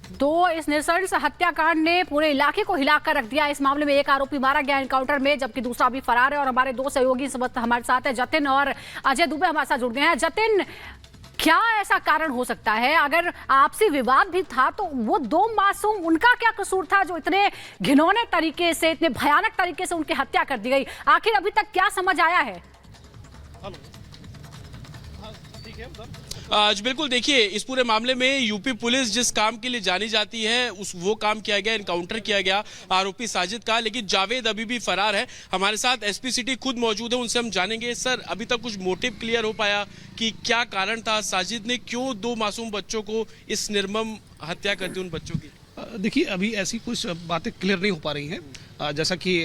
तो इस नृशंस हत्याकांड ने पूरे इलाके को हिलाकर रख दिया। इस मामले में एक आरोपी मारा गया एनकाउंटर में, जबकि दूसरा अभी फरार है। और हमारे दो सहयोगी इस वक्त हमारे साथ है, जतिन और अजय दुबे हमारे साथ जुड़ गए हैं। जतिन, क्या ऐसा कारण हो सकता है? अगर आपसी विवाद भी था तो वो दो मासूम, उनका क्या कसूर था जो इतने घिनौने तरीके से, इतने भयानक तरीके से उनकी हत्या कर दी गई? आखिर अभी तक क्या समझ आया है? आज बिल्कुल देखिए, इस पूरे मामले में यूपी पुलिस जिस काम के लिए जानी जाती है वो काम किया गया, एनकाउंटर किया गया आरोपी साजिद का। लेकिन जावेद अभी भी फरार है। हमारे साथ एसपी सिटी खुद मौजूद है, उनसे हम जानेंगे। सर, अभी तक कुछ मोटिव क्लियर हो पाया कि क्या कारण था? साजिद ने क्यों दो मासूम बच्चों को इस निर्मम हत्या कर दी उन बच्चों की? देखिए, अभी ऐसी कुछ बातें क्लियर नहीं हो पा रही हैं। जैसा कि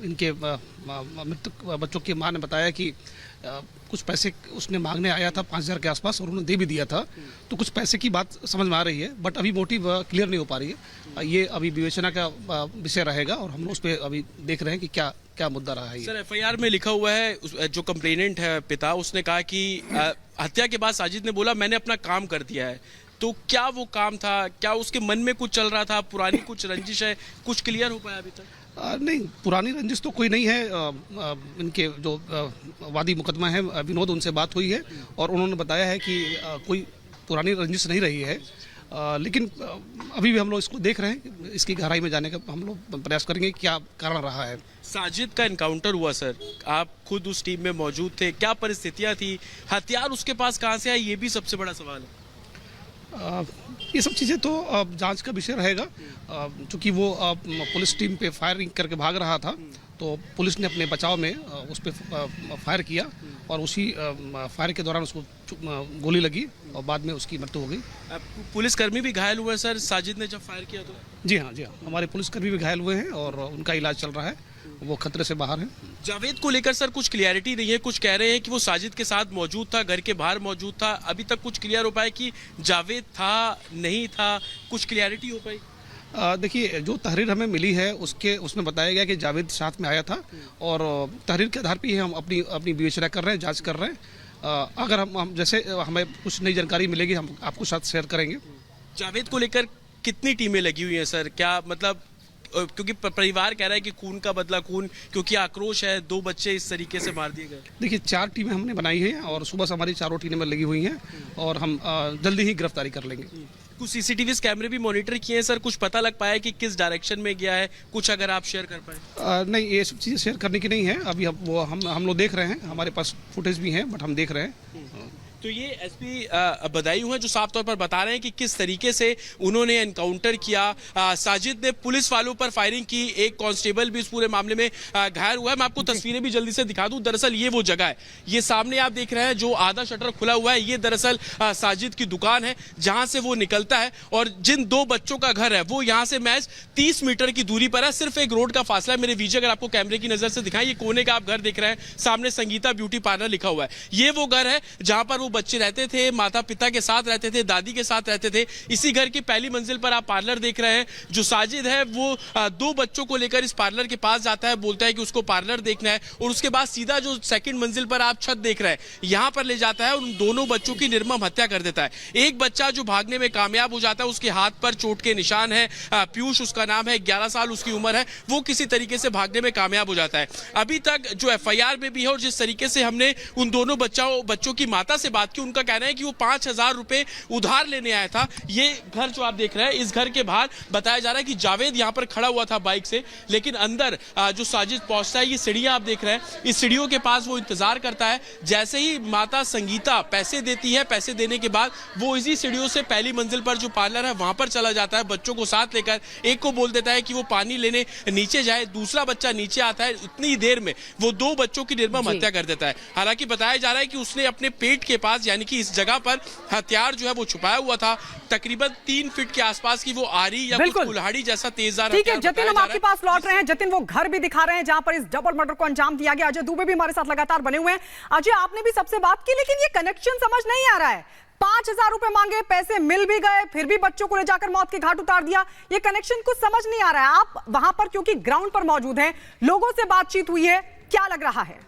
इनके मृतक बच्चों की मां ने बताया कि कुछ पैसे उसने मांगने आया था 5,000 के आसपास, और उन्होंने दे भी दिया था। तो कुछ पैसे की बात समझ में आ रही है, बट अभी मोटिव क्लियर नहीं हो पा रही है। ये अभी विवेचना का विषय रहेगा, और हम लोग उस पर अभी देख रहे हैं कि क्या क्या मुद्दा रहा है। सर, एफआईआर में लिखा हुआ है, जो कंप्लेनेंट है पिता, उसने कहा कि हत्या के बाद साजिद ने बोला मैंने अपना काम कर दिया है। तो क्या वो काम था? क्या उसके मन में कुछ चल रहा था? पुरानी कुछ रंजिश है? कुछ क्लियर हो पाया अभी तक? नहीं, पुरानी रंजिश तो कोई नहीं है। इनके जो वादी मुकदमा है विनोद, उनसे बात हुई है और उन्होंने बताया है कि कोई पुरानी रंजिश नहीं रही है। लेकिन अभी भी हम लोग इसको देख रहे हैं, इसकी गहराई में जाने का हम लोग प्रयास करेंगे क्या कारण रहा है। साजिद का एनकाउंटर हुआ सर, आप खुद उस टीम में मौजूद थे, क्या परिस्थितियां थी? हथियार उसके पास कहाँ से आए, ये भी सबसे बड़ा सवाल है। ये सब चीज़ें तो जांच का विषय रहेगा। चूँकि वो पुलिस टीम पे फायरिंग करके भाग रहा था, तो पुलिस ने अपने बचाव में उस पर फायर किया, और उसी फायर के दौरान उसको गोली लगी और बाद में उसकी मृत्यु हो गई। पुलिसकर्मी भी घायल हुए सर साजिद ने जब फायर किया तो? जी हाँ, हमारे पुलिसकर्मी भी घायल हुए हैं और उनका इलाज चल रहा है, वो खतरे से बाहर है। जावेद को लेकर सर कुछ क्लियरिटी नहीं है। कुछ कह रहे हैं कि वो साजिद के साथ मौजूद था, घर के बाहर मौजूद था। अभी तक कुछ क्लियर हो पाया कि जावेद था नहीं था? कुछ क्लियरिटी हो पाई? देखिए, जो तहरीर हमें मिली है उसमें बताया गया कि जावेद साथ में आया था, और तहरीर के आधार पर ही हम अपनी विवेचना कर रहे हैं, जांच कर रहे हैं। अगर हम जैसे हमें कुछ नई जानकारी मिलेगी हम आपको साथ शेयर करेंगे। जावेद को लेकर कितनी टीमें लगी हुई हैं सर? क्या मतलब, क्योंकि परिवार कह रहा है कि खून का बदला खून, क्योंकि आक्रोश है, दो बच्चे इस तरीके से मार दिए गए। देखिए, 4 टीमें हमने बनाई हैं और सुबह से हमारी चारों टीमें लगी हुई हैं, और हम जल्दी ही गिरफ्तारी कर लेंगे। कुछ सीसीटीवी कैमरे भी मॉनिटर किए हैं सर? कुछ पता लग पाया कि किस डायरेक्शन में गया है? कुछ अगर आप शेयर कर पाए। नहीं, ये सब चीज़ें शेयर करने की नहीं है अभी। हम लोग देख रहे हैं, हमारे पास फुटेज भी हैं, बट हम देख रहे हैं। तो ये एसपी बदायूं हैं जो साफ तौर पर बता रहे हैं कि किस तरीके से उन्होंने एनकाउंटर किया। साजिद ने पुलिस वालों पर फायरिंग की, एक कांस्टेबल भी इस पूरे मामले में घायल हुआ है। मैं आपको तस्वीरें भी जल्दी से दिखा दूं। दरअसल ये वो जगह है, ये सामने आप देख रहे हैं जो आधा शटर खुला हुआ है, ये दरअसल साजिद की दुकान है जहां से वो निकलता है। और जिन दो बच्चों का घर है वो यहाँ से महज 30 मीटर की दूरी पर है, सिर्फ एक रोड का फासला है। मेरे वीजे अगर आपको कैमरे की नजर से दिखाएं, ये कोने का आप घर देख रहे हैं, सामने संगीता ब्यूटी पार्लर लिखा हुआ है। ये वो घर है जहां पर वो बच्चे रहते थे, माता पिता के साथ रहते थे, दादी के साथ रहते थे। इसी घर की पहली मंजिल पर आप पार्लर देख रहे हैं। जो साजिद है वो दो बच्चों को लेकर इस पार्लर के पास जाता है, बोलता है कि उसको पार्लर देखना है, और उसके बाद सीधा जो सेकंड मंजिल पर आप छत देख रहे हैं यहां पर ले जाता है और उन दोनों बच्चों की निर्मम हत्या कर देता है। एक बच्चा जो भागने में कामयाब हो जाता है, उसके हाथ पर चोट के निशान है, पीयूष उसका नाम है, 11 साल उसकी उम्र है, वो किसी तरीके से भागने में कामयाब हो जाता है। अभी तक जो एफआईआर में भी है और जिस तरीके से हमने उन दोनों बच्चों की माता से बात की, उनका कहना है कि वो 5,000 रुपए उधार लेने आया था। ये घर जो आप देख रहे हैं, इस घर के बाहर बताया जा रहा है कि जावेद यहां पर खड़ा हुआ था बाइक से, लेकिन अंदर जो साजिद पहुंचता है, ये सीढ़ियां आप देख रहे हैं, इस सीढ़ियों के पास वो इंतजार करता है। जैसे ही माता संगीता पैसे देती है, पैसे देने के बाद वो इसी सीढ़ियों से पहली मंजिल पर जो पार्लर है वहां पर चला जाता है, बच्चों को साथ लेकर। एक को बोल देता है कि वो पानी लेने नीचे जाए, दूसरा बच्चा नीचे आता है। इतनी देर में वो दो बच्चों की निर्मम हत्या कर देता है। हालांकि बताया जा रहा है कि उसने अपने पेट के पास, यानी कि इस जगह पर हथियार जो है वो छुपाया हुआ था। तकरीबन 3 फीट के आसपास की वो आरी या कुछ कुल्हाड़ी जैसा तेजदार। ठीक है जतिन, हम आपके पास लौट रहे हैं। जतिन, वो घर भी दिखा रहे हैं जहां पर इस डबल मर्डर को अंजाम दिया गया। अजय दुबे भी हमारे साथ लगातार बने हुए हैं। अजय, आपने भी सबसे बात की, लेकिन ये कनेक्शन समझ नहीं आ रहा है। 5,000 रुपए मांगे, पैसे मिल भी गए, फिर भी बच्चों को ले जाकर मौत के घाट उतार दिया। ये कनेक्शन कुछ समझ नहीं आ रहा है। आप वहां पर क्योंकि ग्राउंड पर मौजूद हैं, लोगों से बातचीत हुई है, क्या लग रहा है?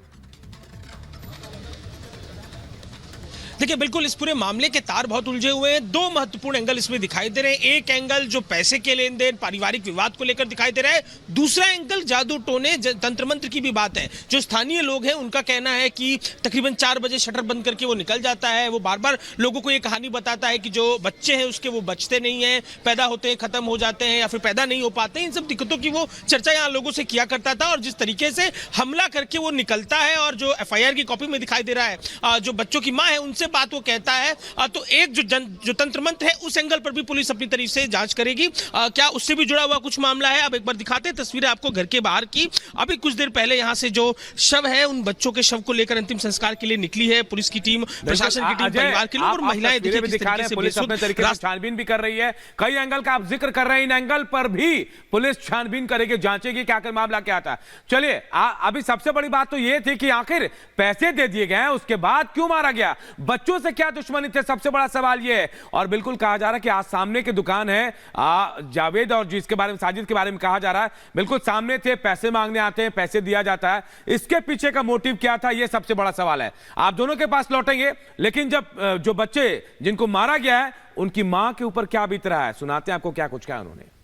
देखिए बिल्कुल इस पूरे मामले के तार बहुत उलझे हुए हैं। दो महत्वपूर्ण एंगल इसमें दिखाई दे रहे हैं। एक एंगल जो पैसे के लेन देन पारिवारिक विवाद को लेकर दिखाई दे रहा है, दूसरा एंगल जादू टोने तंत्र मंत्र की भी बात है। जो स्थानीय लोग हैं उनका कहना है कि तकरीबन 4 बजे शटर बंद करके वो निकल जाता है। वो बार बार लोगों को ये कहानी बताता है कि जो बच्चे हैं उसके वो बचते नहीं हैं, पैदा होते हैं खत्म हो जाते हैं या फिर पैदा नहीं हो पाते। इन सब दिक्कतों की वो चर्चा यहाँ लोगों से किया करता था और जिस तरीके से हमला करके वो निकलता है और जो एफआईआर की कॉपी में दिखाई दे रहा है जो बच्चों की मां है उनसे बात वो कहता है, तो एक जो तंत्र मंत्र है उस एंगल पर भी पुलिस अपनी तरफ से जांच करेगी। क्या उससे भी जुड़ा हुआ कुछ मामला है? अब एक बार दिखाते हैं तस्वीरें आपको घर के बाहर की। अभी कुछ देर पहले यहाँ से जो शव है उन बच्चों के शव को लेकर अंतिम संस्कार के लिए निकली है पुलिस की टीम, प्रशासन की टीम, परिवार के लोग और महिलाएं देखिए किस तरीके से पुलिस अपने तरीके से छानबीन भी कर रही है। कई एंगल का आप जिक्र कर रहे हैं, इन एंगल पर भी पुलिस छानबीन करेगी, जांचेगी कि आखिर मामला क्या था। चलिए अभी सबसे बड़ी बात तो यह थी कि आखिर पैसे दे दिए गए, उसके बाद क्यों मारा गया, बच्चों से क्या दुश्मनी थे, सबसे बड़ा सवाल यह है। और बिल्कुल कहा जा रहा है कि आज सामने की दुकान है जावेद और जिसके बारे में साजिद के बारे में कहा जा रहा है, बिल्कुल सामने थे, पैसे मांगने आते हैं, पैसे दिया जाता है। इसके पीछे का मोटिव क्या था, यह सबसे बड़ा सवाल है। आप दोनों के पास लौटेंगे, लेकिन जब जो बच्चे जिनको मारा गया है उनकी मां के ऊपर क्या बीत रहा है, सुनाते हैं आपको क्या कुछ कहा उन्होंने।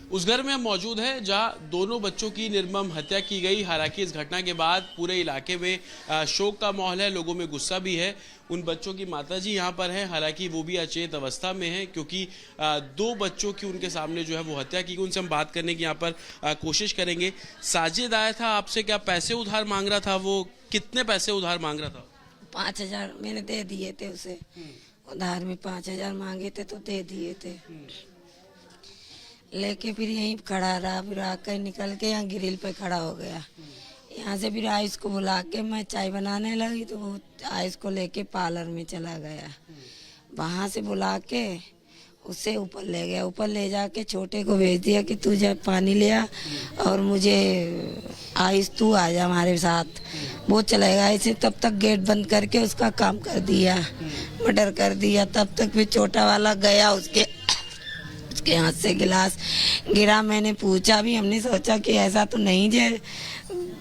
उस घर में हम मौजूद हैं जहां दोनों बच्चों की निर्मम हत्या की गई। हालांकि इस घटना के बाद पूरे इलाके में शोक का माहौल है, लोगों में गुस्सा भी है। उन बच्चों की माताजी यहां पर हैं, हालांकि वो भी अचेत अवस्था में हैं क्योंकि 2 बच्चों की उनके सामने जो है वो हत्या की गई। उनसे हम बात करने की यहाँ पर कोशिश करेंगे। साजिद आया था आपसे, क्या पैसे उधार मांग रहा था? वो कितने पैसे उधार मांग रहा था? 5,000 मैंने दे दिए थे उसे, उधार में 5,000 मांगे थे तो दे दिए थे। लेके फिर यहीं खड़ा रहा, फिर आकर निकल के यहाँ ग्रिल पे खड़ा हो गया। यहाँ से फिर आयुष को बुला के मैं चाय बनाने लगी तो वो आयुष को लेके पार्लर में चला गया। वहाँ से बुला के उससे ऊपर ले गया, ऊपर ले जाके छोटे को भेज दिया कि तू जा पानी ले आ और मुझे आयुष तू आ जा हमारे साथ। वो चलेगा ऐसे, तब तक गेट बंद करके उसका काम कर दिया, मर्डर कर दिया। तब तक फिर छोटा वाला गया, उसके हाथ से गिलास गिरा। मैंने पूछा भी, हमने सोचा कि ऐसा तो नहीं जे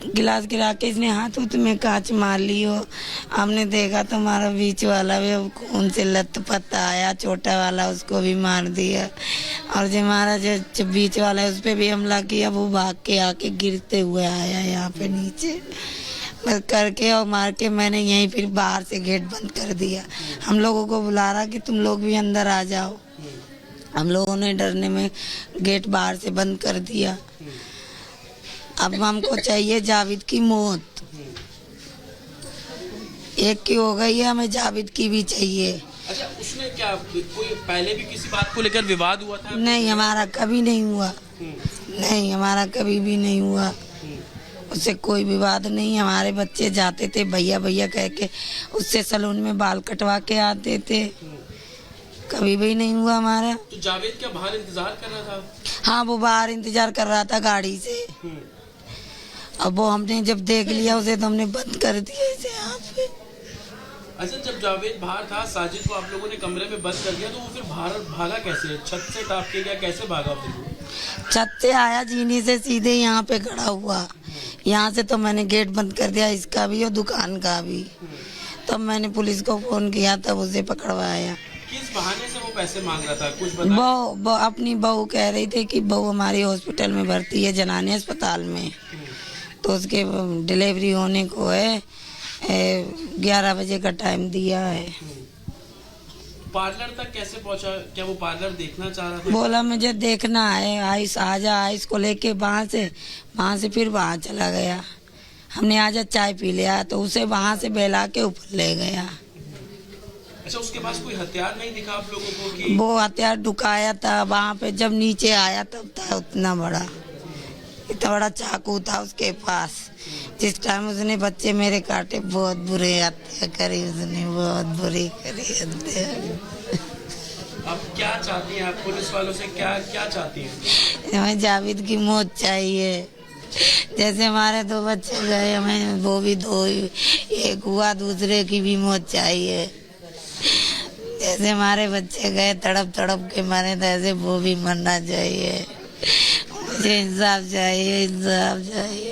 गिलास गिरा के इसने हाथ में कांच मार ली हो। हमने देखा तो हमारा बीच वाला भी खून से लथपथ आया, छोटा वाला उसको भी मार दिया और जो हमारा जो बीच वाला है उस पर भी हमला किया। वो भाग के आके गिरते हुए आया यहाँ पे नीचे करके और मार के। मैंने यहीं फिर बाहर से गेट बंद कर दिया। हम लोगों को बुला रहा कि तुम लोग भी अंदर आ जाओ। हम लोगों ने डरने में गेट बाहर से बंद कर दिया। अब हमको चाहिए जावेद की मौत। एक की हो गई है, हमें जावेद की भी चाहिए। अच्छा, उसने क्या कोई पहले भी किसी बात को लेकर विवाद हुआ था? नहीं, हमारा कभी नहीं हुआ। नहीं, हमारा कभी भी नहीं हुआ। उससे कोई विवाद नहीं। हमारे बच्चे जाते थे भैया भैया कह के, उससे सैलून में बाल कटवा के आते थे। कभी भी नहीं हुआ हमारा। तो जावेद क्या बाहर इंतजार कर रहा था? हाँ, वो बाहर इंतजार कर रहा था गाड़ी से। अब वो हमने जब देख लिया उसे तो हमने बंद कर दिया इसे यहाँ पे। अच्छा, जब जावेद बाहर था, साजिद को आप लोगों ने कमरे में बंद कर दिया, तो वो फिर बाहर भागा कैसे? छत से टाप के गया, कैसे भागा फिर? छत से आया, जीनी से सीधे यहाँ पे खड़ा हुआ। यहाँ से तो मैंने गेट बंद कर दिया, इसका भी और दुकान का भी। तब मैंने पुलिस को फोन किया, तब उसे पकड़वाया। किस बहाने से वो पैसे मांग रहा था, कुछ बहू अपनी बहू कह रही थी कि बहू हमारी हॉस्पिटल में भर्ती है, जनानी अस्पताल में, तो उसके डिलीवरी होने को है। 11 बजे का टाइम दिया है। पार्लर तक कैसे पहुंचा? क्या वो पार्लर देखना चाह रहा था? बोला मुझे देखना है, आयुष आजा। आयुष को लेके वहाँ से फिर वहाँ चला गया। हमने आजा चाय पी लिया तो उसे वहाँ से बहला के ऊपर ले गया। अच्छा, उसके पास कोई हथियार नहीं दिखा आप लोगों को कि? वो हथियार ढुकाया था वहाँ पे, जब नीचे आया तब था उतना बड़ा, इतना बड़ा चाकू था उसके पास। जिस टाइम उसने बच्चे मेरे काटे, बहुत बुरे हत्या करी उसने, बहुत बुरी करी हत्या। अब क्या चाहती हैं आप? पुलिस वालों से क्या चाहती हैं? हमें जावेद की मौत चाहिए। जैसे हमारे 2 बच्चे गए, हमें वो भी 2 एक हुआ, दूसरे की भी मौत चाहिए। जैसे हमारे बच्चे गए तड़प तड़प के मरे, तो ऐसे वो भी मरना चाहिए। मुझे इंसाफ चाहिए, इंसाफ चाहिए।